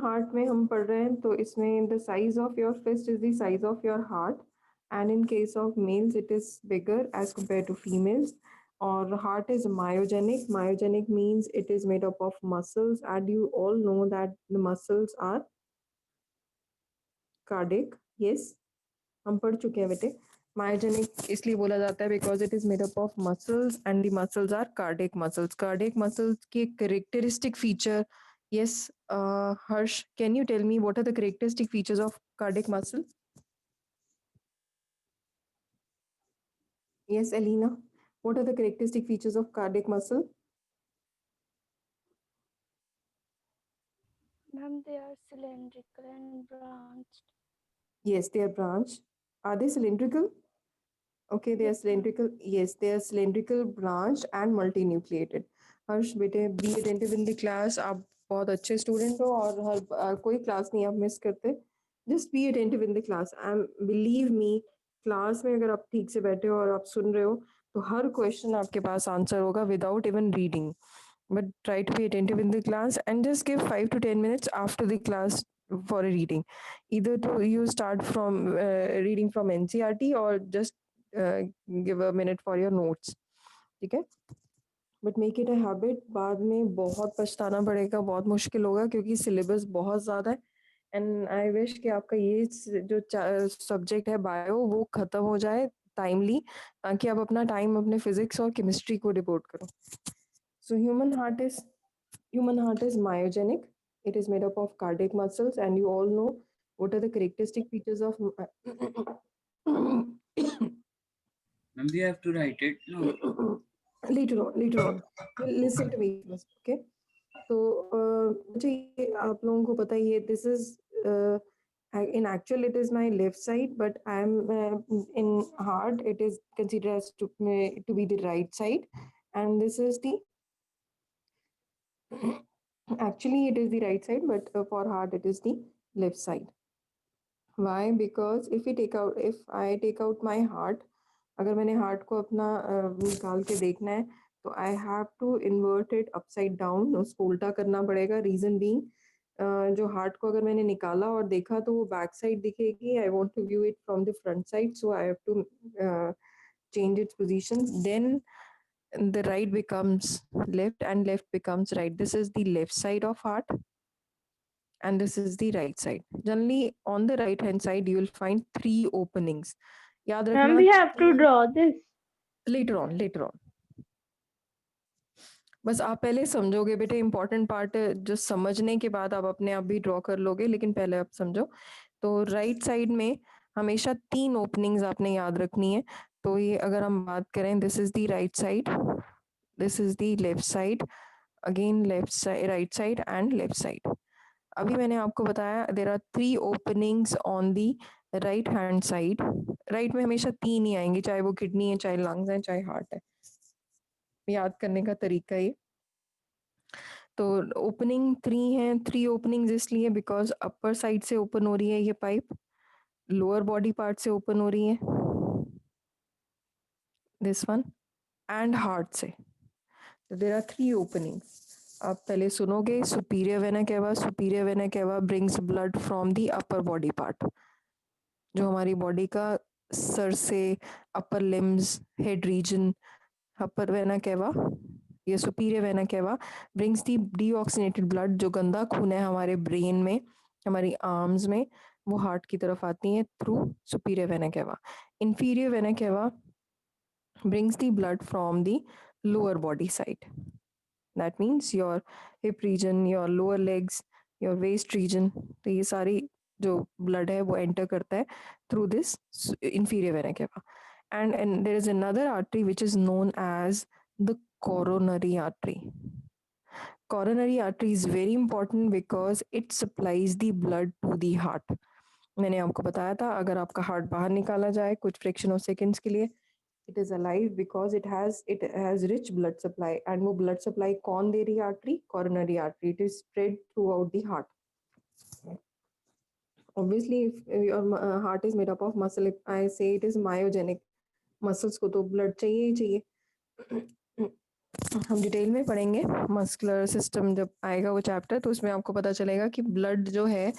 Heart में हम पढ़ रहे हैं तो इसमें the size of your fist is the size of your heart, and in case of males it is bigger as compared to females. Or heart is myogenic. Myogenic means it is made up of muscles, and you all know that the muscles are cardiac. Yes, हम पढ़ चुके हैं बेटे. Myogenic इसलिए बोला जाता है because it is made up of muscles and the muscles are cardiac muscles. Cardiac muscles के characteristic feature. Yes, Harsh, can you tell me what are the characteristic features of cardiac muscle? Yes, Alina, what are the characteristic features of cardiac muscle? Ma'am, they are cylindrical and branched. Yes, they are branched. Are they cylindrical? Okay, they are Yes, ma'am. cylindrical. Yes, they are cylindrical, branched, and multinucleated. हर्ष बेटे be attentive in the class. आप बहुत अच्छे student हो और कोई class नहीं आप miss करते. Just be attentive in the class. I am, believe me, class में अगर आप ठीक से बैठे हो और आप सुन रहे हो तो हर क्वेश्चन आपके पास आंसर होगा without even reading. But try to be attentive in the class and just give 5 to 10 minutes after the class for a reading. Either to you start from reading from NCRT or just uh, give a minute for your notes. ठीक है, but make it a habit. बाद में बहुत पछताना पड़ेगा, बहुत मुश्किल होगा क्योंकि सिलेबस बहुत ज़्यादा है. एंड आई विश कि आपका ये जो सब्जेक्ट है बायो वो ख़त्म हो जाए टाइमली, ताकि आप अपना टाइम अपने फिजिक्स और केमिस्ट्री को डिवोट करो. So human heart is myogenic. It is made up of cardiac muscles, and you all know what are the characteristic features of. Ma'am, we have to write it. No. Later on. Listen to me first, okay? तो मुझे ये आप लोगों को पता ही है. This is in actual it is my left side, but I am in heart it is considered as to be the right side, and this is the actually it is the right side, but for heart it is the left side. Why? Because if I take out my heart, अगर मैंने heart को अपना निकाल के देखना है तो I have to invert it upside down, उसको उल्टा करना पड़ेगा. रीजन बीइंग, जो हार्ट को अगर मैंने निकाला और देखा तो वो बैक साइड दिखेगी. I want to view it from the front side, so I have to change its position. Then the right becomes left and left becomes right. This is the left side of heart and this is the right side. Generally on the right hand side you will find three openings. याद Ma'am, रखना. we have to draw this. Later on. बस आप पहले समझोगे बेटे, important part जो समझने के बाद आप अपने आप भी ड्रॉ कर लोगे, लेकिन पहले आप समझो. तो राइट साइड में हमेशा 3 ओपनिंग्स आपने याद रखनी है. तो ये अगर हम बात करें, this is the right side, this is the left side, again left side, right side and left side. अभी मैंने आपको बताया there are 3 openings on the right hand side. Right में हमेशा 3 ही आएंगे, चाहे वो किडनी है, चाहे लंग्स है, चाहे हार्ट है. याद करने का तरीका ये. तो ओपनिंग 3 है. 3 ओपनिंग्स इसलिए बिकॉज अपर साइड से ओपन हो रही है ये पाइप, लोअर बॉडी पार्ट से ओपन हो रही है दिस वन, एंड हार्ट से. There are 3 openings. आप पहले सुनोगे. Superior vena cava, superior vena cava brings blood from the upper body part, जो हमारी बॉडी का सर से upper limbs, head region, upper vena cava, ये superior vena cava brings the deoxygenated blood, जो गंदा खून है हमारे ब्रेन में, हमारी आर्म्स में, वो हार्ट की तरफ आती है through superior vena cava. Inferior vena केवा brings the blood from the lower body side. That means your hip region, your lower legs, your waist region. तो ये सारी जो blood है वो enter करता है through this inferior vena cava. And there is another artery which is known as the coronary artery. Coronary artery is very important because it supplies the blood to the heart. मैंने आपको बताया था अगर आपका heart बाहर निकाला जाए कुछ फ्रैक्शन ऑफ सेकंड्स के लिए, it is alive because it has rich blood supply. And वो blood supply कौन दे रही है? artery, coronary artery. It is spread throughout the heart. Obviously if your heart is made up of muscle, if I say it is myogenic, muscles को तो blood चाहिए ही चाहिए. हम detail में पढ़ेंगे मस्कुलर सिस्टम जब आएगा वो चैप्टर, तो उसमें आपको पता चलेगा कि ब्लड जो है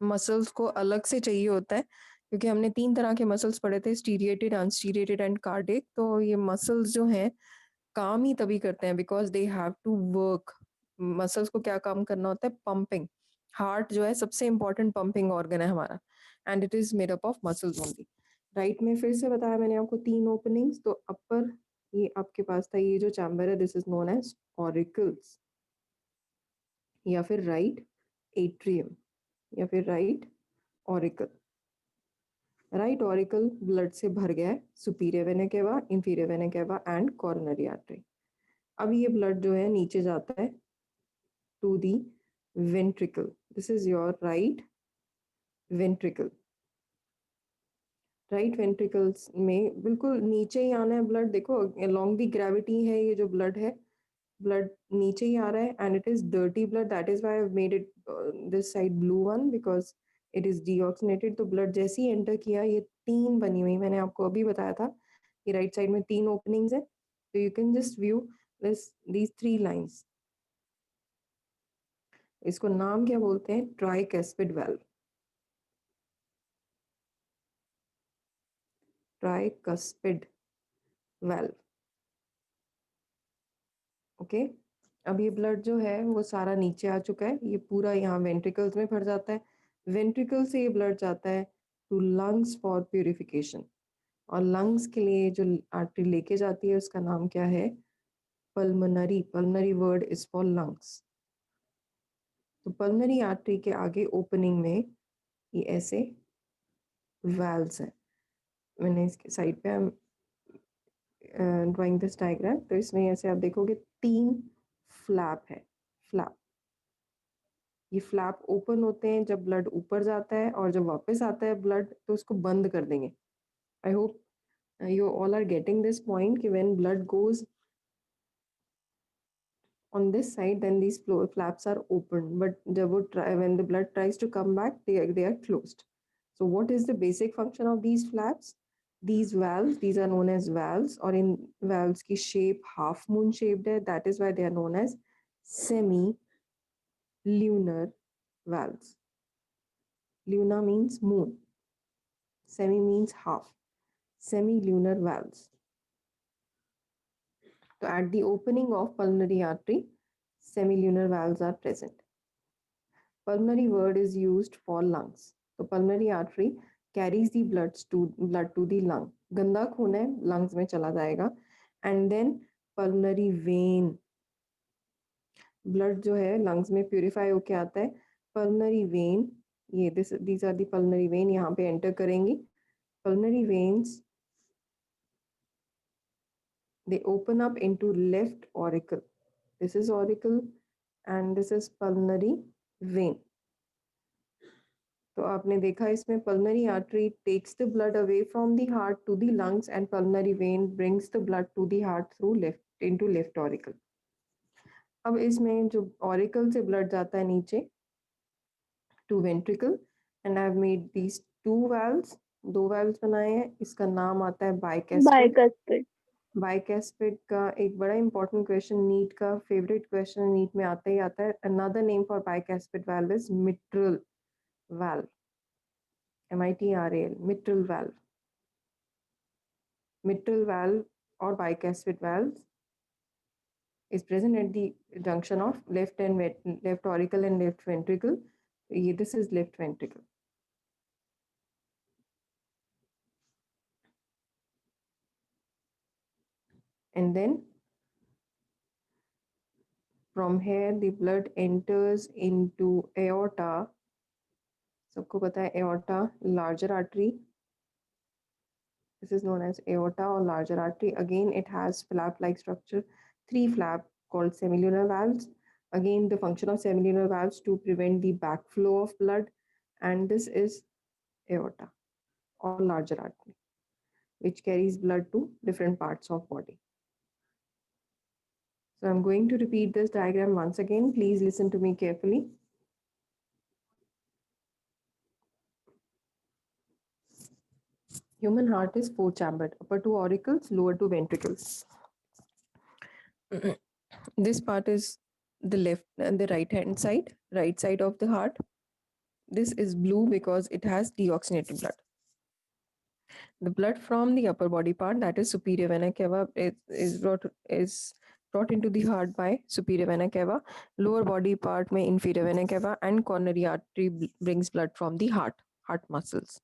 मसल्स को अलग से चाहिए होता है, क्योंकि हमने 3 तरह के मसल्स पढ़े थे, स्टीरिएटेड, अनस्टीरिएटेड एंड कार्डियक। तो ये मसल्स जो हैं काम ही तभी करते हैं because they have to work. Muscles को क्या काम करना होता है? पंपिंग। हार्ट जो है सबसे इंपॉर्टेंट पंपिंग ऑर्गन है हमारा, and it is made up of muscles only. Right में फिर से बताया मैंने आपको 3 ओपनिंग्स। तो अपर ये आपके पास था, ये जो चैम्बर है this is known as auricles, या फिर राइट एट्रियम, या फिर right auricle. Right auricle blood से भर गया है, superior vena cava, inferior vena cava and coronary artery. अब ये ब्लड जो है नीचे जाता है to the ventricle. This is your right ventricle. Right ventricles में बिल्कुल नीचे ही आना है ब्लड। देखो अलोंग दी ग्रेविटी है ये जो ब्लड है, ब्लड नीचे ही आ रहा है, and it is dirty blood, that is why I have made it this side blue one because it is deoxygenated. तो ब्लड जैसे ही एंटर किया, ये 3 बनी हुई, मैंने आपको अभी बताया था कि राइट साइड में 3 ओपनिंग्स है। तो you can just view these 3 lines. इसको नाम क्या बोलते हैं? ट्राइकैस्पिड वाल्व। Tricuspid valve. ओके। अब ये ब्लड जो है वो सारा नीचे आ चुका है, ये पूरा यहाँ वेंट्रिकल्स में भर जाता है। वेंट्रिकल से ये ब्लड जाता है टू लंग्स फॉर प्यूरिफिकेशन, और लंग्स के लिए जो आर्टरी लेके जाती है उसका नाम क्या है? Pulmonary. Pulmonary word is for lungs. तो पल्मनरी आर्टरी के आगे ओपनिंग में ये ऐसे वाल्व्स हैं। मैंने इसके साइड पे ड्राइंग दिस डायग्राम, तो इसमें ऐसे आप देखोगे 3 फ्लैप है। फ्लैप, ये फ्लैप ओपन होते हैं जब ब्लड ऊपर जाता है, और जब वापस आता है ब्लड तो उसको बंद कर देंगे। I hope you all are getting this point कि when blood goes on this side then these flaps are open, but when the blood tries to come back they are closed. So what is the basic function of these flaps? These valves, these are known as valves, or in valves की shape half moon shaped है, that is why they are known as semi lunar valves. Luna means moon, semi means half, semi lunar valves. So at the opening of pulmonary artery, semilunar valves are present. Pulmonary word is used for lungs. So pulmonary artery carries the blood to the lung. गंदा खून है lungs में चला जाएगा, and then pulmonary vein, blood जो है lungs में purify होके आता है। pulmonary vein, ये these are the pulmonary vein, यहाँ पे enter करेंगी। pulmonary veins, they open up into left auricle. This is auricle and this is pulmonary vein. तो आपने देखा इसमें pulmonary artery takes the blood away from the heart to the lungs, and pulmonary vein brings the blood to the heart through left auricle. अब इसमें जो auricle से blood जाता है नीचे to ventricle, and I have made these 2 valves, 2 valves बनाए हैं। इसका नाम आता है bicuspid। Bicuspid. बाइकैस्पिड का एक बड़ा इंपॉर्टेंट क्वेश्चन, नीट का फेवरेट क्वेश्चन, नीट में आता ही आता है। Another name for bicuspid valve is mitral valve, MITRAL, mitral valve. Mitral valve और bicuspid valve is present at the junction of left auricle and left ventricle. This is left ventricle. And then from here the blood enters into aorta. सबको पता है aorta, larger artery. This is known as aorta or larger artery. Again, it has flap-like structure, 3 flap called semilunar valves. Again, the function of semilunar valves to prevent the backflow of blood. And this is aorta or larger artery, which carries blood to different parts of body. So I'm going to repeat this diagram once again. Please listen to me carefully. Human heart is 4-chambered, upper 2 auricles, lower 2 ventricles. This part is the left and the right side of the heart. This is blue because it has deoxygenated blood. The blood from the upper body part, that is superior vena cava, is brought into the heart by superior vena cava. Lower body part में inferior vena cava, and coronary artery brings blood from the heart muscles.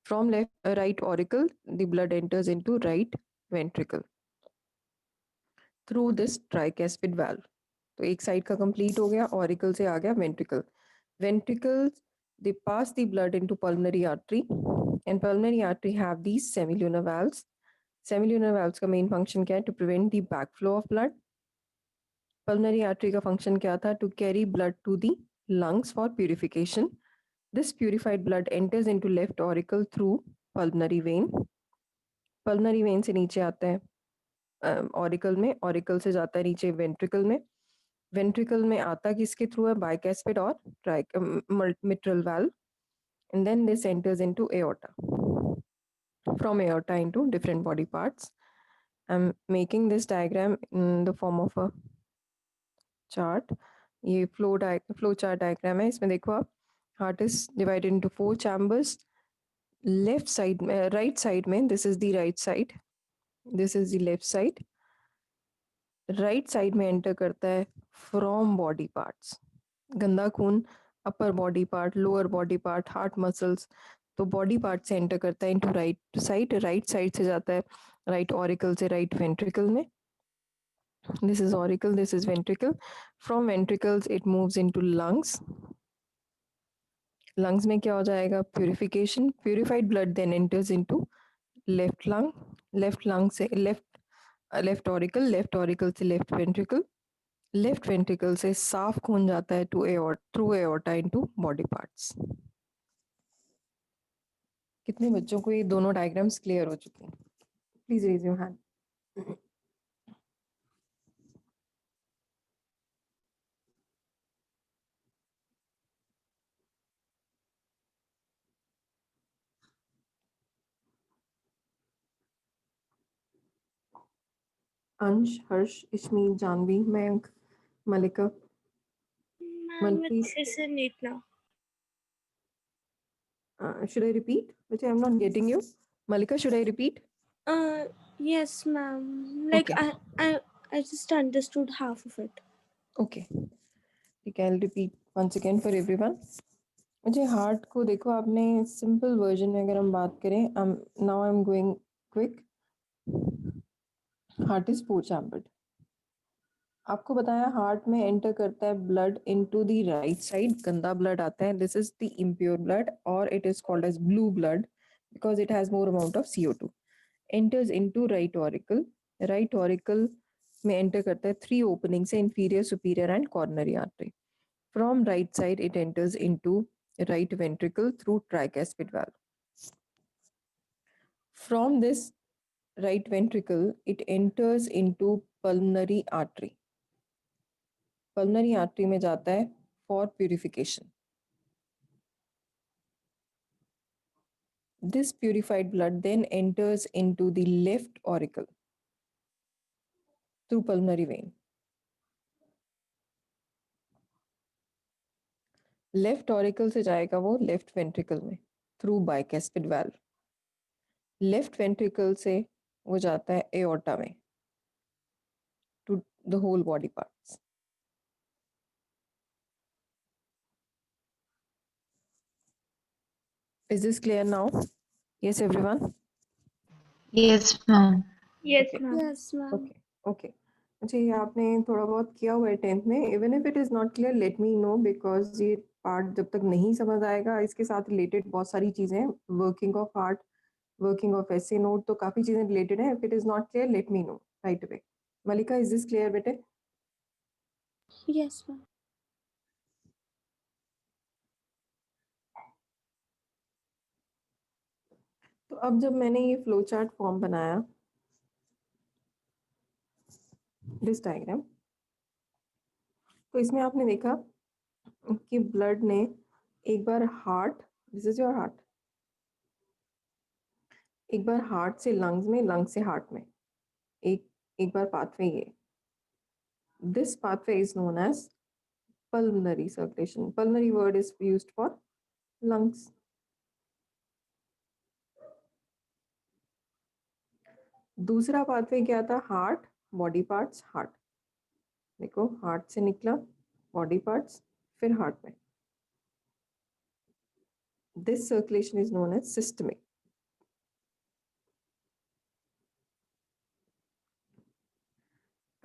From right auricle, the blood enters into right ventricle through this tricuspid valve. तो एक side का complete हो गया, auricle से आ गया ventricle. Ventricles, they pass the blood into pulmonary artery, and pulmonary artery have these semilunar valves. Semilunar valves का main function क्या है? To prevent the backflow of blood. Pulmonary artery का function क्या था? To carry blood to the lungs for purification. This purified blood enters into left auricle through pulmonary vein. Pulmonary vein से नीचे आता है auricle में, ऑरिकल से जाता है नीचे वेंट्रिकल में. वेंट्रिकल में आता किसके थ्रू है? बाइकैस्पिड और mitral valve. And then this enters into aorta. From aorta into different body parts. I'm making this diagram in the form of a chart. ये flow chart diagram है. इसमें देखो आप, heart is divided into 4 chambers. Left side में, right side में, this is the right side. This is the left side. Right side में enter करता है from body parts. गंदा खून upper body part, lower body part, heart muscles, तो body part से enter करता है इनटू राइट साइड से जाता है राइट ऑरिकल से राइट वेंट्रिकल में. This is auricle, this is ventricle. From ventricles it moves into lungs. Lungs में क्या हो जाएगा? Purification. Purified blood then enters into left lung. Left lung से लेफ्ट ऑरिकल से लेफ्ट वेंट्रिकल. लेफ्ट वेंट्रिकल से साफ खून जाता है through aorta into body parts. कितने बच्चों को ये दोनों डायग्राम्स क्लियर हो चुके हैं? Please raise your hand. Ansh, Harsh, इश्मी, Janvi, Mayank, Malika, Manpreet. This is Neetna. Should I repeat? Which I'm not getting you. Malika, should I repeat? Yes, ma'am. Like Okay. I just understood half of it. Okay. ठीक है, I'll repeat once again for everyone. मुझे heart को देखो, आपने simple version में अगर हम बात करें, now I am going quick. Heart is 4 chambered. आपको बताया हार्ट में एंटर करता है blood into the right side. गंदा ब्लड आता है, this is the impure blood, और it is called as blue blood because it has more amount of CO2. Enters into right auricle. Right auricle में enter करता है 3 opening से, inferior, superior and coronary artery. From right side it enters into right ventricle through tricuspid valve. From this right ventricle it enters into pulmonary artery. Pulmonary artery में जाता है for purification. This purified blood then enters into the left auricle through pulmonary vein. Left auricle से जाएगा वो left ventricle में through bicuspid valve. Left ventricle से वो जाता है aorta में to the whole body parts. Is this clear now? Yes, everyone? Yes, ma'am. Yes, Okay. ma'am. Yes, ma'am. Okay. Okay. अच्छा, ये आपने थोड़ा बहुत किया हुआ है 10th में. Even if it is not clear, let me no, because ये पार्ट जब तक नहीं समझ आएगा, इसके साथ रिलेटेड बहुत सारी चीजें हैं. Working of heart, working of SA node, तो काफी चीजें रिलेटेड है. If it is not clear, let me know right away. Malika, is this clear बेटे? Yes, ma'am. तो अब जब मैंने ये फ्लो चार्ट फॉर्म बनाया, दिस डायग्राम, तो इसमें आपने देखा कि ब्लड ने एक बार heart, this is your heart, एक बार हार्ट से लंग्स में, लंग से हार्ट में, एक बार पाथवे ये. This pathway is known as pulmonary circulation. Pulmonary word is used for lungs. दूसरा पाथवे क्या था? Heart, body parts, heart. देखो हार्ट से निकला, बॉडी पार्ट्स, फिर हार्ट में. This circulation is known as systemic.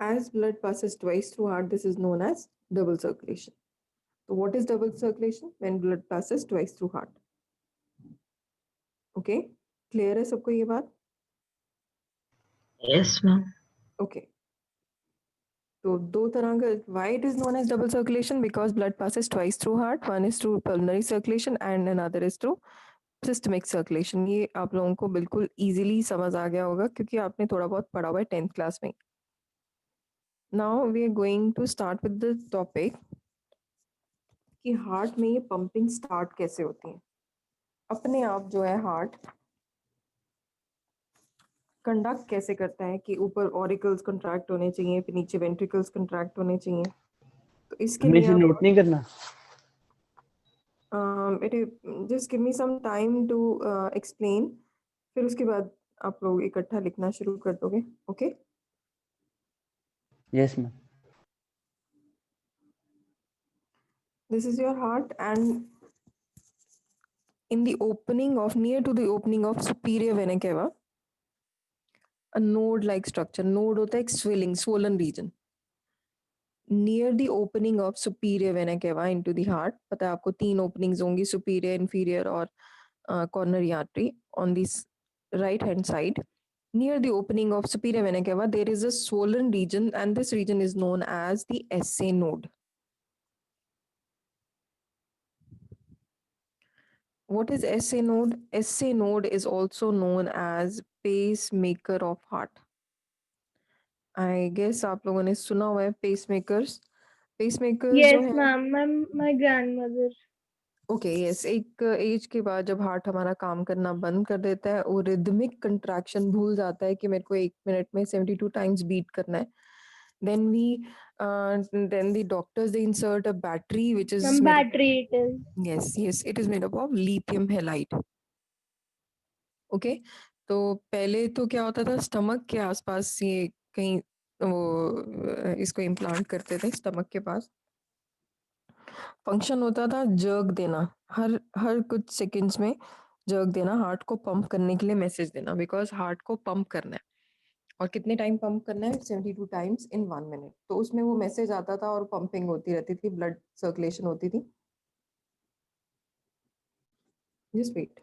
As blood passes twice through heart, this is known as double circulation. So what is double circulation? When blood passes twice through heart. Okay, clear है सबको ये बात? Yes, ma'am. Okay. So दो तरह का, why it is known as double circulation? Because blood passes twice through heart. One is through pulmonary circulation and another is through systemic circulation. ये आप लोगों को बिल्कुल easily समझ आ गया होगा क्योंकि आपने थोड़ा बहुत पढ़ा हुआ है 10th क्लास में. Now we are going to start with the topic कि हार्ट में ये पंपिंग स्टार्ट कैसे होती है. अपने आप जो है हार्ट कंडक्ट कैसे करता है कि ऊपर ऑरिकल्स कंट्रैक्ट होने चाहिए, फिर नीचे वेंट्रिकल्स कंट्रैक्ट होने चाहिए. तो इसके हमें लिए इसे नोट नहीं करना. Just give me some time to explain. फिर उसके बाद आप लोग इकट्ठा लिखना शुरू कर दोगे. Okay. Yes ma'am. This is your heart and in the opening of, near to the opening of superior vena cava, a node like structure. Node होता है एक swelling, swollen region. Near the opening of superior vena cava into the heart. पता है आपको 3 openings होंगी, superior, inferior और coronary artery. On this right hand side, near the opening of superior vena cava, there is a swollen region and this region is known as the SA node. What is SA node? SA node is also known as pacemaker of heart. I guess आप लोगों ने सुना हुआ है pacemakers. Pacemakers जो Yes, है, ma'am. My grandmother. Okay yes, एक as के बाद जब हार्ट हमारा काम करना बंद कर देता है, वो रिदमिक कंट्रैक्शन भूल जाता है कि मेरे को 1 मिनट में 72 टाइम्स बीट करना है. Then the doctors they insert a battery which is Ma'am, made up, battery it is. yes it is made up of lithium halide. Okay. तो पहले तो क्या होता था, स्टमक के आसपास ये कहीं वो इसको इम्प्लांट करते थे स्टमक के पास. फंक्शन होता था जर्क देना, हर हर कुछ सेकंड्स में जर्क देना, हार्ट को पंप करने के लिए मैसेज देना, बिकॉज हार्ट को पंप करना है. और कितने टाइम पंप करना है? 72 टाइम्स इन 1 मिनट. तो उसमें वो मैसेज आता था और पंपिंग होती रहती थी, ब्लड सर्कुलेशन होती थी. Just wait.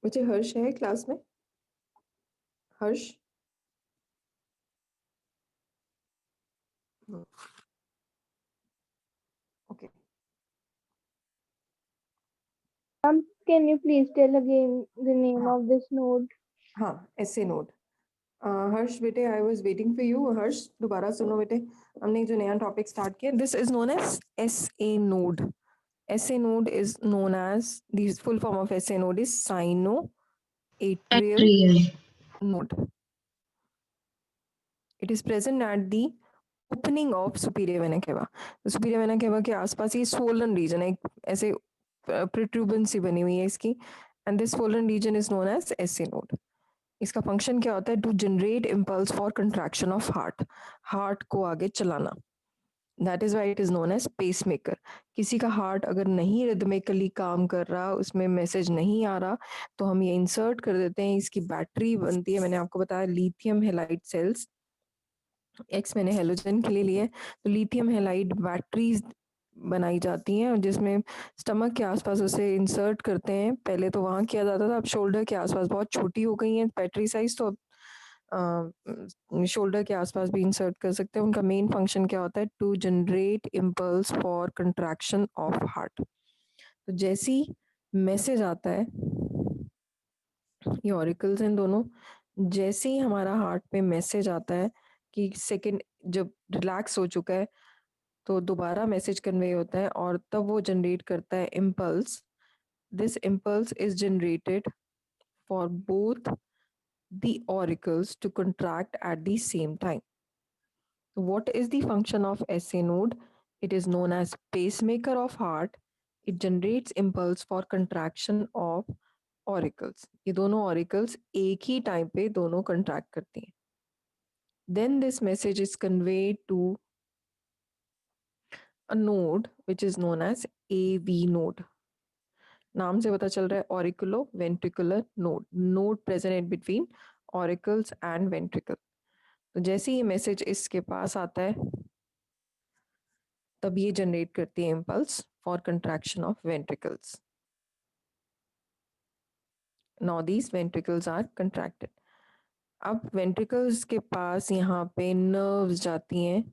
बच्चे हर्ष है क्लास में? Harsh? Okay. Ma'am, can you please tell again the name हाँ. of this node? हाँ, SA नोड. हर्ष बेटे, I was waiting for you. Harsh दोबारा सुनो बेटे, हमने जो नया टॉपिक स्टार्ट किया, this is known as SA node. SA node is known as, the full form of SA node is sinoatrial Atrial. node. It is present at the opening of superior vena cava. तो superior vena cava के आसपास ये swollen region है, एक ऐसे protuberance सी बनी हुई है इसकी, and this swollen region is known as SA node. इसका फंक्शन क्या होता है? To generate impulse for contraction of heart, heart को आगे चलाना. That is why it is known as pacemaker. किसी का हार्ट अगर नहीं रिदमिकली काम कर रहा, उसमें मैसेज नहीं आ रहा, तो हम ये इंसर्ट कर देते हैं. इसकी बैटरी बनती है, मैंने आपको बताया लिथियम हेलाइड सेल्स. एक्स मैंने हेलोजन के लिए लिए, तो लिथियम हेलाइड बैटरीज बनाई जाती हैं, और जिसमें स्टमक के आसपास उसे इंसर्ट करते हैं. पहले तो वहाँ किया जाता था, अब शोल्डर के आसपास बहुत छोटी हो गई हैं बैटरी साइज, तो अब शोल्डर के आसपास भी इंसर्ट कर सकते हैं. उनका मेन फंक्शन क्या होता है? To generate impulse for contraction of heart. तो जैसी मैसेज आता है, ये ऑरिकल्स हैं दोनों, जैसे ही हमारा हार्ट पे मैसेज आता है कि सेकंड जब रिलैक्स हो चुका है, तो दोबारा मैसेज कन्वे होता है और तब वो जनरेट करता है impulse. This impulse is generated for both the auricles to contract at the same time. So what is the function of SA node? It is known as pacemaker of heart. It generates impulse for contraction of auricles. ये दोनों auricles एक ही time पे दोनों contract करती हैं. Then this message is conveyed to a node which is known as AV node. नाम से पता चल रहा है auriculo ventricular node. Node present in between auricles and ventricle. तो जैसे ये मैसेज इसके पास आता है तब ये जनरेट करती है impulse for contraction of ventricles. Now these ventricles are contracted. अब वेंट्रिकल्स के पास यहाँ पे नर्व्स जाती हैं.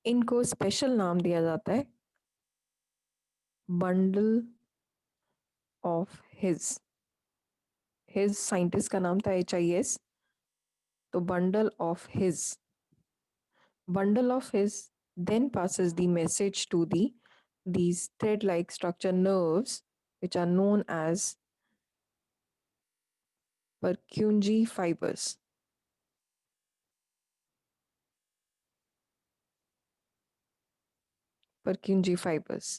इनको स्पेशल नाम दिया जाता है bundle of his. His scientist का नाम था HIS. तो bundle of his. Bundle of his then passes the message to these thread-like structure nerves, which are known as Purkinje fibers. Purkinje fibers.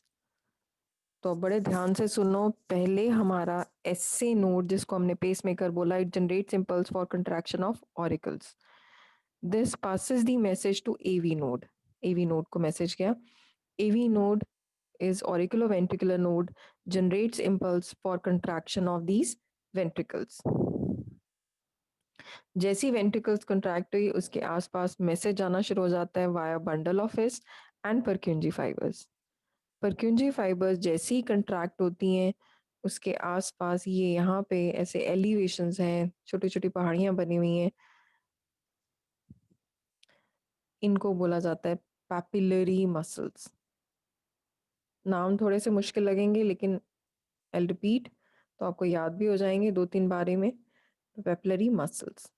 तो बड़े ध्यान से सुनो. पहले हमारा SA नोड जिसको हमने पेसमेकर बोला, it generates impulse for contraction of auricles. This passes the message to AV node. AV node को मैसेज गया. AV node is auriculoventricular node, generates impulse for contraction of these ventricles. जैसी ventricles contract हुई उसके आसपास message आना शुरू हो जाता है via bundle of his and Purkinje fibers. Purkinje fibers जैसी ही contract होती हैं उसके आसपास ये यहाँ पे ऐसे elevations हैं, छोटी छोटी पहाड़ियाँ बनी हुई हैं. इनको बोला जाता है papillary muscles. नाम थोड़े से मुश्किल लगेंगे लेकिन I'll repeat तो आपको याद भी हो जाएंगे 2-3 बारे में. papillary muscles.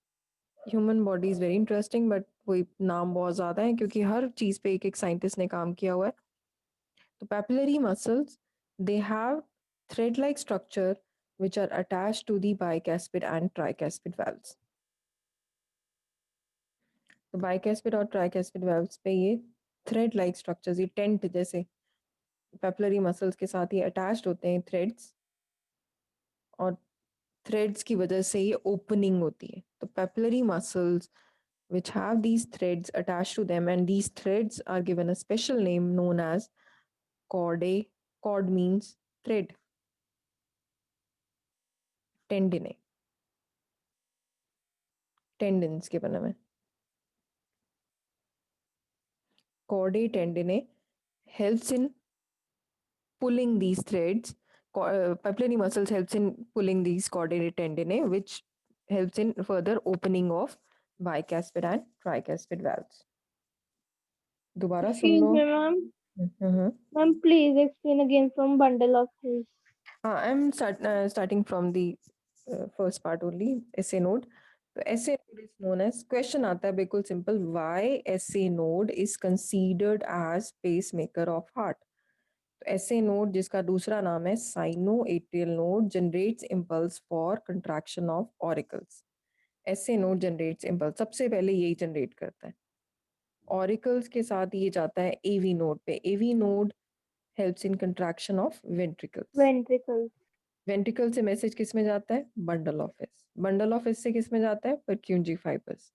Human body is very interesting but वही नाम बहुत ज़्यादा है क्योंकि हर चीज़ पे एक एक साइंटिस्ट ने काम किया हुआ है. तो papillary muscles they have thread like structure which are attached to the bicuspid and tricuspid valves. तो bicuspid और tricuspid valves पे ये thread like structures, ये टेंट जैसे papillary muscles के साथ ये attached होते हैं threads, और threads की वजह से ये opening होती है. तो papillary muscles which have these threads attached to them, and these threads are given a special name known as chordae. Chord means thread. Tendinae. Tendons के बने में. Chordae tendinae helps in pulling these threads. Papillary muscles helps in pulling these chordae tendinae, which helps in further opening of bicuspid and tricuspid valves. दोबारा सुन Excuse low. me, ma'am. Ma'am, please explain again from bundle of his. I'm starting from the first part only, SA node. So SA node is known as, question आता है बिल्कुल simple, why SA node is considered as pacemaker of heart. तो SA node जिसका दूसरा नाम है sinoatrial node generates impulse for contraction of auricles. SA node generates impulse, सबसे पहले यही generate करता है. Auricles के साथ ये जाता है AV node पे. AV node helps in contraction of ventricles. Ventricles. Ventricle से मैसेज किस में जाता है? Bundle of His. Bundle of His से किस में जाता है? Purkinje fibres.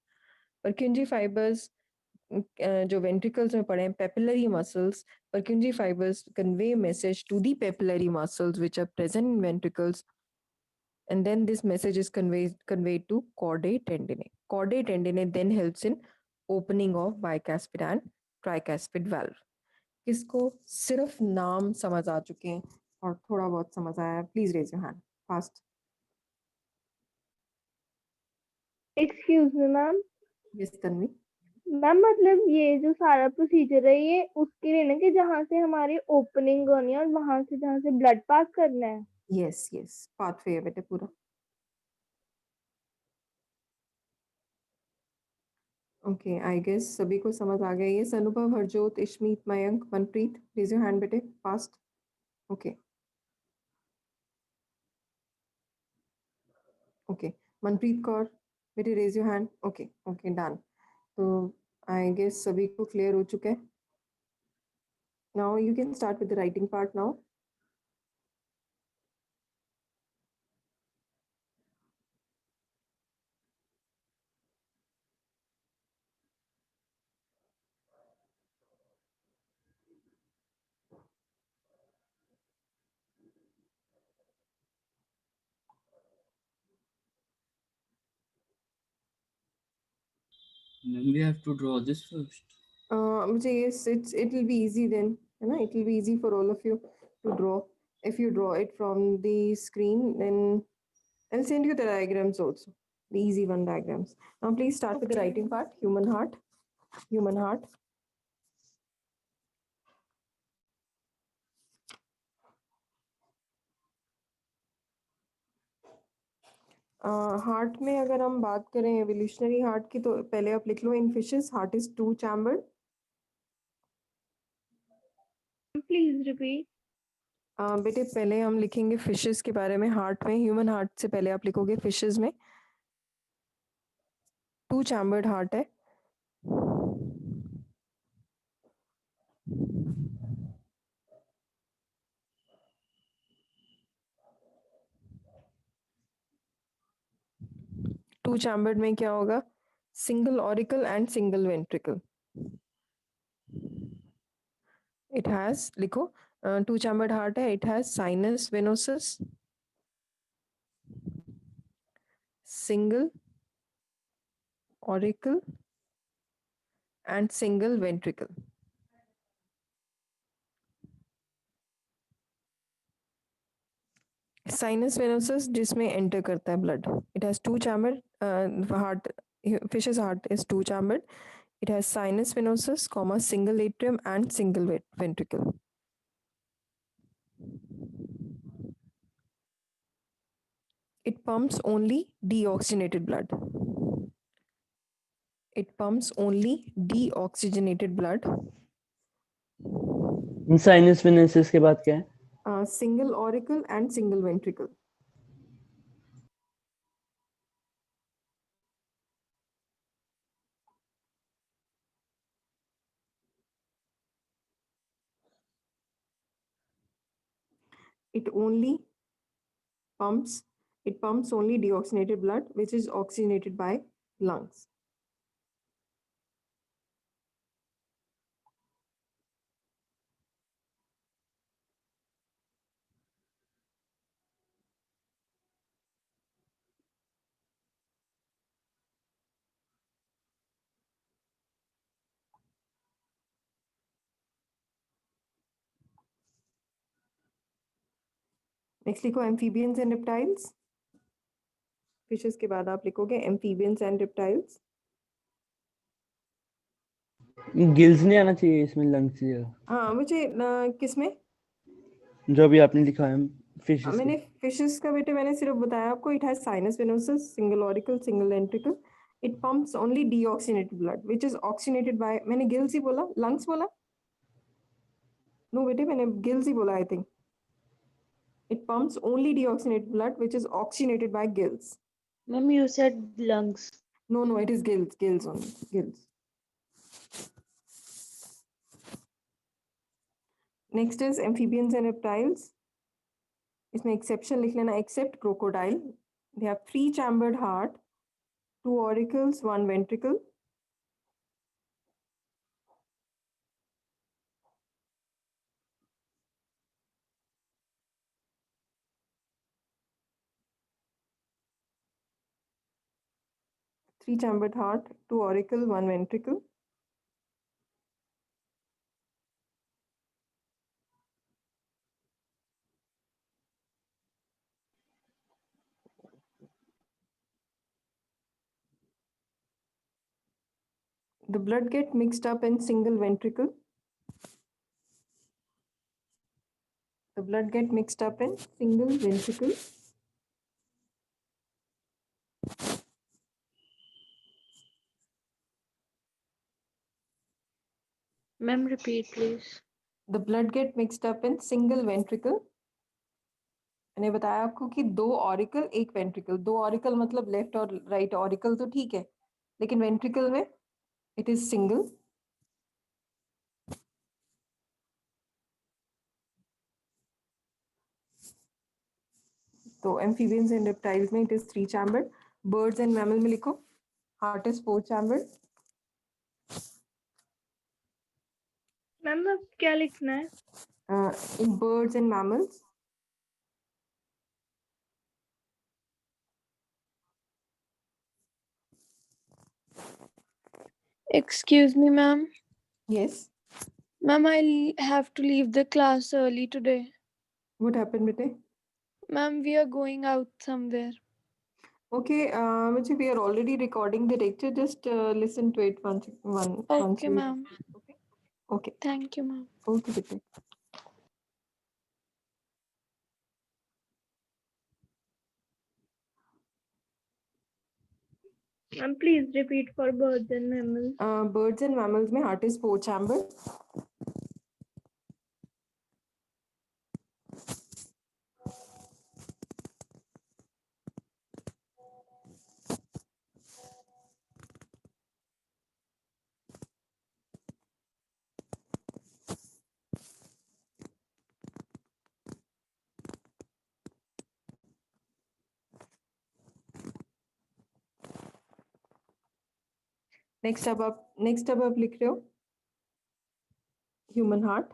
Purkinje फाइबर्स जो वेंट्रिकल्स में पड़े हैं, papillary muscles. Purkinje fibres convey message to the papillary muscles which are present in ventricles, and then this message is conveyed to chordae tendinae. Chordae tendinae then helps in opening of bicuspid and tricuspid valve. किसको सिर्फ नाम समझ आ चुके हैं और थोड़ा बहुत समझ आया? Please raise your hand fast. Excuse me, ma'am. Yes Tanvi. Ma'am मतलब ये जो सारा प्रोसीजर है ये उसके लिए ना कि जहाँ से हमारी ओपनिंग होनी है और वहां से जहाँ से ब्लड पास करना है. यस यस पाथवे है बेटे पूरा. ओके, आई गेस सभी को समझ आ गया ये। Anubhav, Harjot, Ishmeet, Mayank, Manpreet, raise your hand बेटे fast. Okay okay, Manpreet Kaur बेटे raise your hand. Okay okay done. तो आई गेस सभी को क्लियर हो चुका है। Now you can start with the writing part now. Then we have to draw this first. मुझे yes, it will be easy then, है ना? It will be easy for all of you to draw. If you draw it from the screen, then I'll send you the diagrams also, the easy one diagrams. Now please start with the writing part. Human heart, human heart. Heart में अगर हम बात करें evolutionary heart की, तो पहले आप लिख लो, in fishes heart is two chambered. Please repeat. बेटे पहले हम लिखेंगे फिशेस के बारे में। हार्ट में, ह्यूमन हार्ट से पहले आप लिखोगे फिशेस में टू चैम्बर्ड हार्ट है। टू चैम्बर्ड में क्या होगा? Single auricle and single ventricle. It has, लिखो, टू चैम्बर्ड हार्ट है। It has sinus venosus, single auricle and single ventricle. Sinus venosus जिसमें enter करता है blood. It has two chambered heart. Fish's heart is two chambered. It has sinus venosus, comma, single atrium and single ventricle. It pumps only deoxygenated blood. It pumps only deoxygenated blood. Sinus venosus के बाद क्या है? Single auricle and single ventricle. It pumps only deoxygenated blood, which is oxygenated by lungs. Next लिखो amphibians and reptiles. Fishes के बाद आप लिखोगे amphibians and reptiles. Gills नहीं आना चाहिए इसमें, लंग्स ही है। हाँ, मुझे किसमें जो भी आपने लिखा है फिशेस मैंने फिशेस का बेटे मैंने सिर्फ बताया आपको। It has sinus venosus, single auricle, single ventricle. It pumps only deoxygenated blood which is oxygenated by, मैंने गिल्स ही बोला, लंग्स बोला? नो बेटे, मैंने गिल्स ही बोला I think. It pumps only deoxygenated blood which is oxygenated by gills. Ma'am, you said lungs. No, it is gills only, gills. Next is amphibians and reptiles. इसमें exception लिख लेना, except crocodile. They have three chambered heart, two auricles, one ventricle. Three chambered heart, two auricle, one ventricle. The blood get mixed up in single ventricle. The blood get mixed up in single ventricle. Ma'am, repeat, please. The blood get mixed up in single ventricle. मैंने बताया आपको कि 2 auricle 1 ventricle, 2 auricle मतलब left और right auricle तो ठीक है, लेकिन वेंट्रिकल में इट इज सिंगल. तो एम्फीबियंस एंड रेप्टाइल्स में it is 3 chambered. Birds and mammal में लिखो हार्ट इज 4 चैम्बर्ड. मैम अब क्या लिखना है? In birds and mammals, Excuse me, ma'am. yes. Ma'am, I'll have to leave the class early today. What happened, bete? Ma'am, we are going out somewhere. Okay, Michi, we are already recording the lecture. Just listen to it once. Okay, ma'am. Okay. Okay. Thank you, ma'am. Okay, bete. Ma'am please repeat for birds and mammals. Birds and mammals में heart is 4 chambered. Next अब आप लिख रहे हो human heart.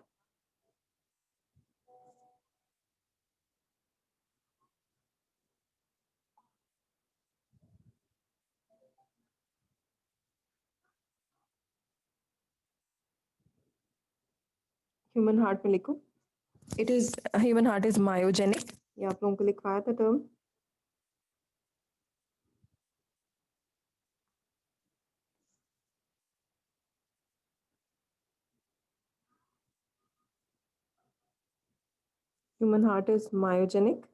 Human heart में लिखो. It is human heart is myogenic. ये आप लोगों को लिखवाया था term. Human heart is myogenic.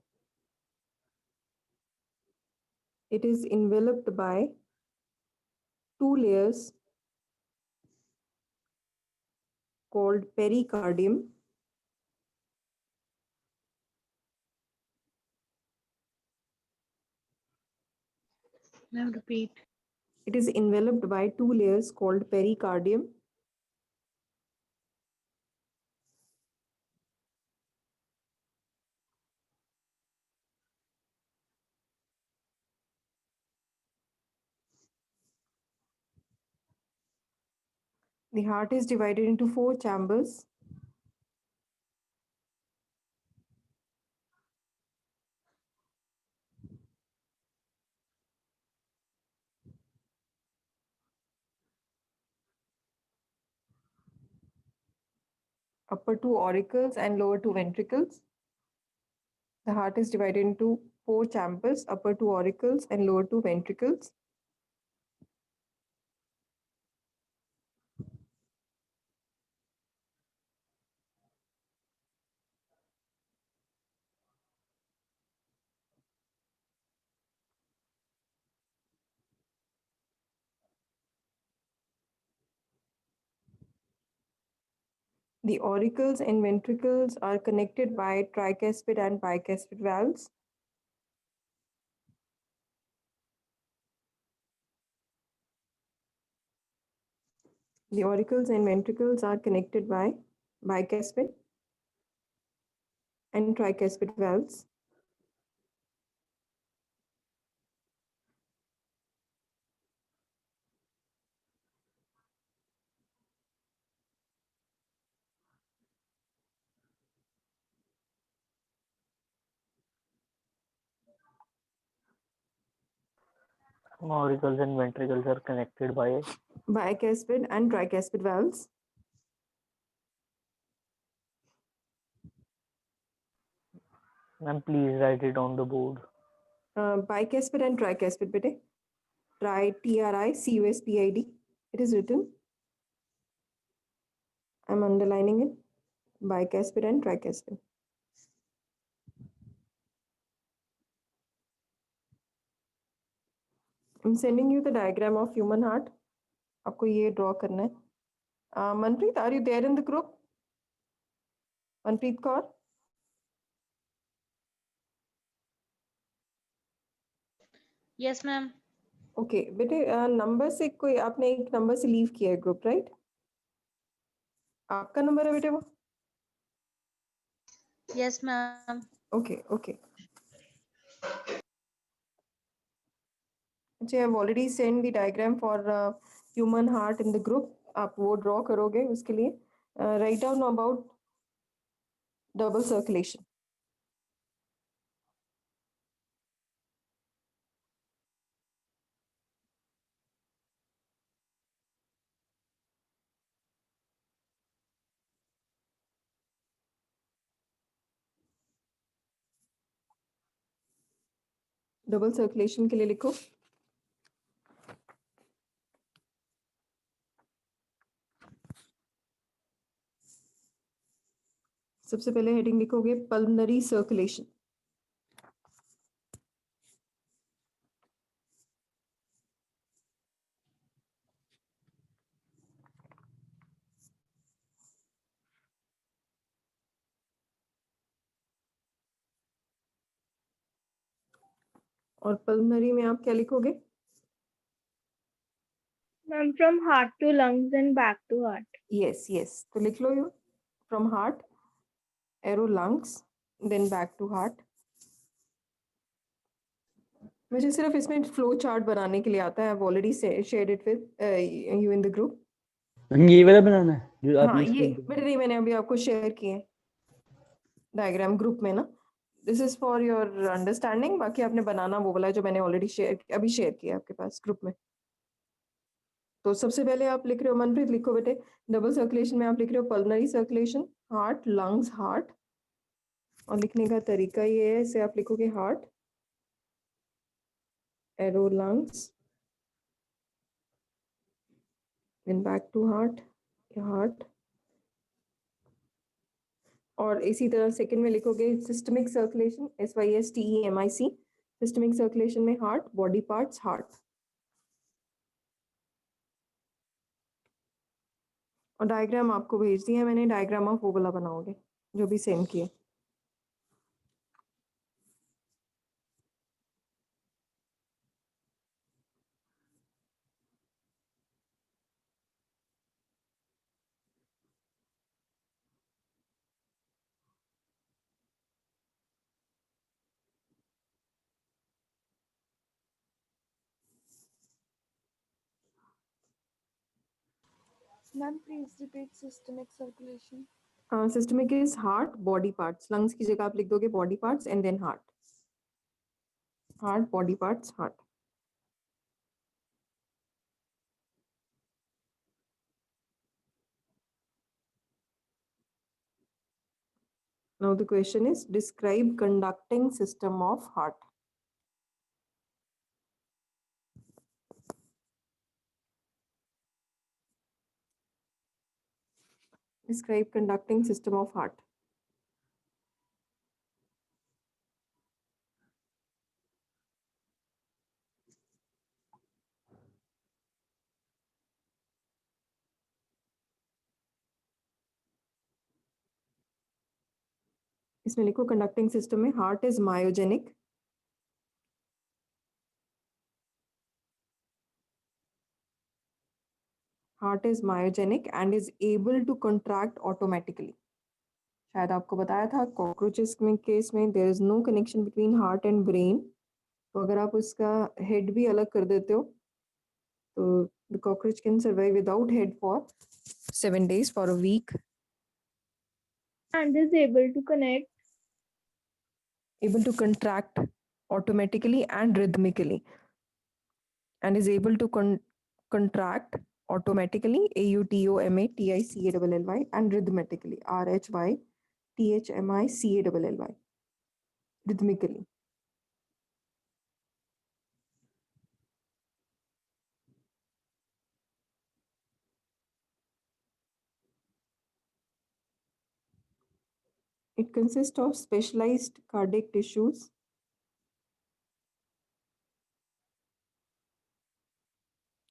It is enveloped by 2 layers called pericardium. Ma'am, repeat. It is enveloped by 2 layers called pericardium. The heart is divided into 4 chambers. Upper 2 auricles and lower 2 ventricles. The heart is divided into 4 chambers, upper 2 auricles and lower 2 ventricles. The auricles and ventricles are connected by tricuspid and bicuspid valves. The auricles and ventricles are connected by bicuspid and tricuspid valves. Auricles and ventricles are connected by Bicuspid and tricuspid valves. Ma'am, please write it on the board. Bicuspid and tricuspid, bete. TRICUSPID. It is written. I'm underlining it. Bicuspid and tricuspid. I'm sending you the diagram of human heart. आपको ये draw करना है. Manpreet, are you there in the group? Manpreet Kaur? Yes, ma'am. Okay बेटे, number से कोई आपने एक number से लीव किया है ग्रुप, राइट? आपका नंबर है बेटे वो? Yes, ma'am. Okay okay. अच्छा, I have already send the diagram for human heart in the group. आप वो ड्रॉ करोगे, उसके लिए write down about double circulation. Double circulation के लिए लिखो। सबसे पहले हेडिंग लिखोगे पल्मनरी सर्कुलेशन। और पल्मनरी में आप क्या लिखोगे? Ma'am, from heart to lungs and back to heart. Yes yes, तो लिख लो you from heart arrow lungs then back to heart. मुझे सिर्फ इसमें फ्लो चार्ट बनाने के लिए आता है। आई have already shared it with you in the group. ये वाला बनाना है जो हाँ, आपने ये screen पे बेटे नहीं, मैंने अभी आपको शेयर किए डायग्राम ग्रुप में ना। This is for your understanding. बाकी आपने बनाना वो वाला जो मैंने ऑलरेडी अभी शेयर किया आपके पास ग्रुप में। तो सबसे पहले आप लिख रहे हो, मनप्रीत लिखो बेटे, डबल सर्कुलेशन में आप लिख रहे हो pulmonary circulation, heart lungs heart. और लिखने का तरीका ये है, इसे आप लिखोगे heart arrow lungs then back to heart, heart. और इसी तरह सेकंड में लिखोगे systemic circulation, SYSTEMIC। Systemic circulation में हार्ट बॉडी पार्ट्स हार्ट। और डायग्राम आपको भेज दिया मैंने, डायग्राम आप वो वाला बनाओगे जो भी सेम किए। Ma'am, please repeat systemic circulation. Systemic is heart body parts, lungs की जगह आप लिख दोगे body parts and then heart, heart body parts heart. Now the question is describe conducting system of heart. Describe conducting system of heart. इसमें लिखो conducting system में heart is myogenic, heart is myogenic and is able to contract automatically. शायद आपको बताया था cockroaches में case में there is no connection between heart and brain. तो अगर आप उसका हेड भी अलग कर देते हो तो the cockroach can survive without head for 7 days, for a week. And is able to connect. Able to contract automatically and rhythmically, and is able to contract automatically AUTOMATICALLY and rhythmically RHYTHMICALLY rhythmically. It consists of specialized cardiac tissues.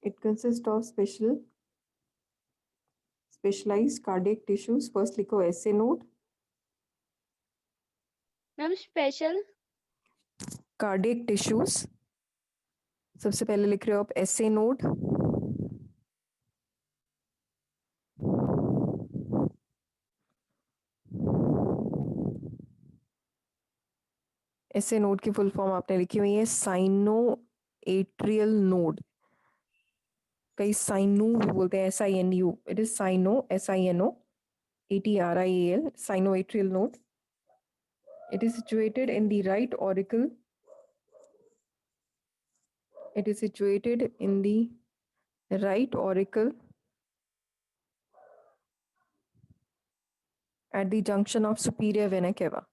It consists of specialized Specialized cardiac tissues. First लिखो SA node. Ma'am special Cardiac tissues. सबसे पहले लिख रहे हो आप SA node. SA node की full form आपने लिखी हुई है साइनो एट्रियल नोड. कई साइनू बोलते हैं SINU. It is sino SINO ATRIAL sinoatrial node. It is situated in the right auricle. It is situated in the right auricle at the junction of superior vena cava.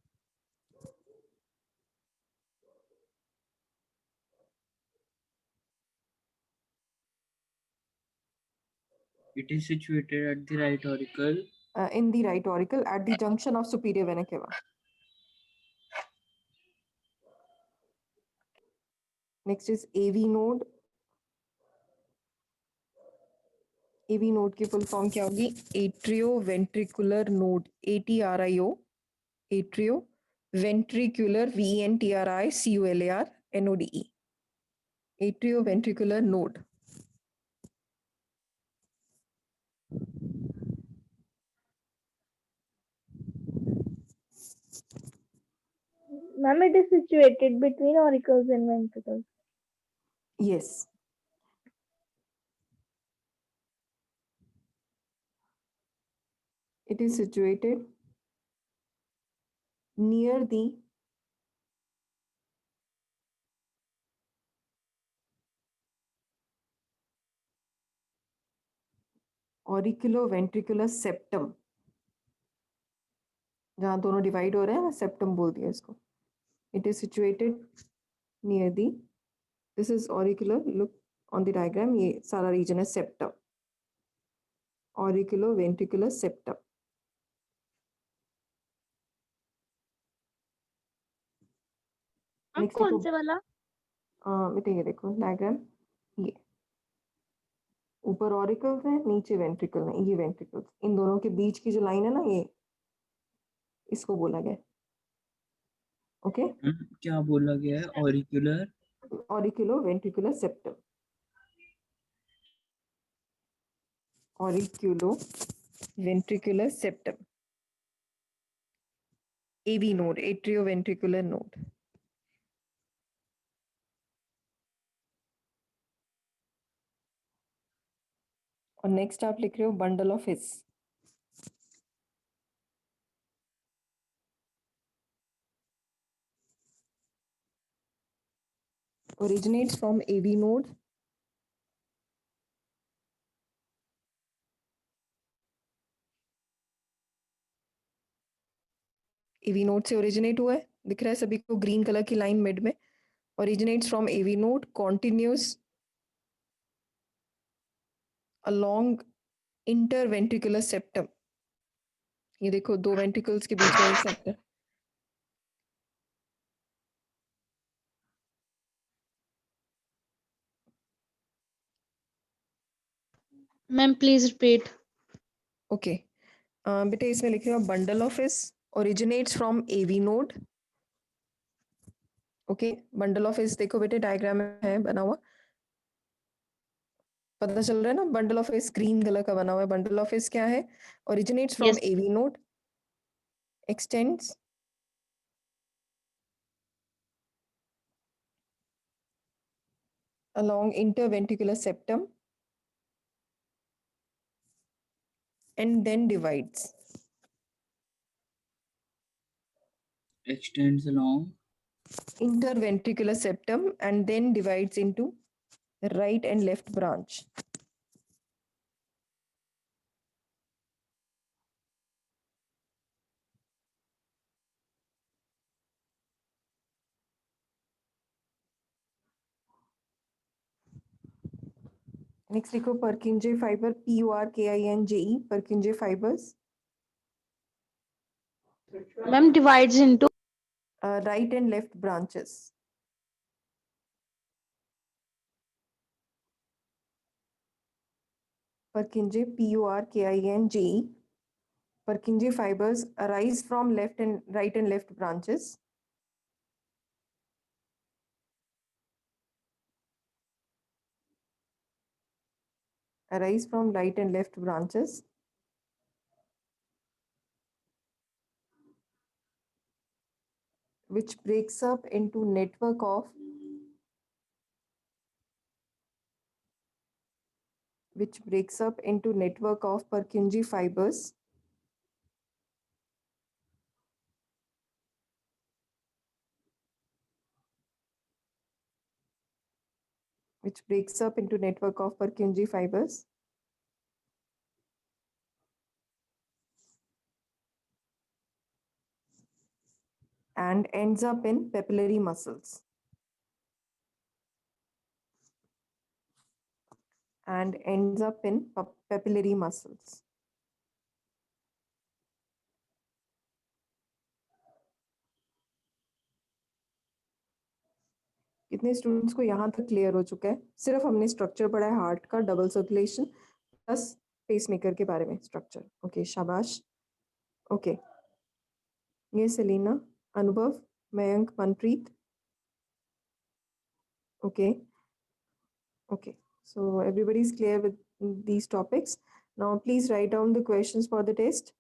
It is situated at the right auricle. In the right auricle at the junction of superior vena cava. Next is AV node. AV node की full form क्या होगी? Atrioventricular node. ATRIO. Atrioventricular VENTRICULAR NODE. Atrioventricular node. Ma'am it is situated between auricles and ventricles. Yes. It is situated near the auriculoventricular septum. जहाँ दोनों divide हो रहे हैं ना septum बोल दिया इसको. It is situated near the. This is auricular. Look on the diagram. ये सारा region है septum. Auriculoventricular septum. अब Next कौन देखो से वाला? बेटा ये देखो डायग्राम. ये ऊपर ऑरिकल्स है नीचे वेंट्रिकल है. ये वेंट्रिकल्स इन दोनों के बीच की जो लाइन है ना ये इसको बोला गया. ओके. क्या बोला गया है? Auricular. Auriculoventricular septum. Auriculoventricular septum. AV node. Atrioventricular node. और नेक्स्ट आप लिख रहे हो bundle of his. Originates from AV node. AV node से ओरिजिनेट हुआ है. दिख रहा है सभी को ग्रीन कलर की लाइन मिड में. Originates from AV node, continues along interventricular septum. ये देखो दो वेंट्रिकल्स के बीच में एक septum. Ma'am, please repeat. Okay. बेटा इसमें लिख रहे हो bundle of his originates from AV node. Okay. Bundle of हिस देखो बेटे डायग्राम है बना हुआ. पता चल रहा है ना. Bundle of his green colour का बना हुआ है. बंडल ऑफ हिस क्या है? Originates from Yes. AV node, extends along interventricular septum and then divides. Extends along Interventricular septum and then divides into right and left branch. Next लिखो Purkinje fiber. PURKINJE. Purkinje fibers. Ma'am, divides into Right and left branches. Purkinje, Purkinje. Purkinje fibers arise from left and right and left branches. Arise from right and left branches. Which breaks up into network of Purkinje fibers. Which breaks up into network of Purkinje fibers. And ends up in papillary muscles. And ends up in papillary muscles. कितने students को यहाँ तक clear हो चुका है? सिर्फ हमने structure पढ़ा है हार्ट का, डबल सर्कुलेशन प्लस पेसमेकर के बारे में स्ट्रक्चर. ओके, शाबाश. ओके, ये सेलिना, अनुभव, Mayank, Manpreet. Okay, so everybody is clear with these topics. Now please write down the questions for the test.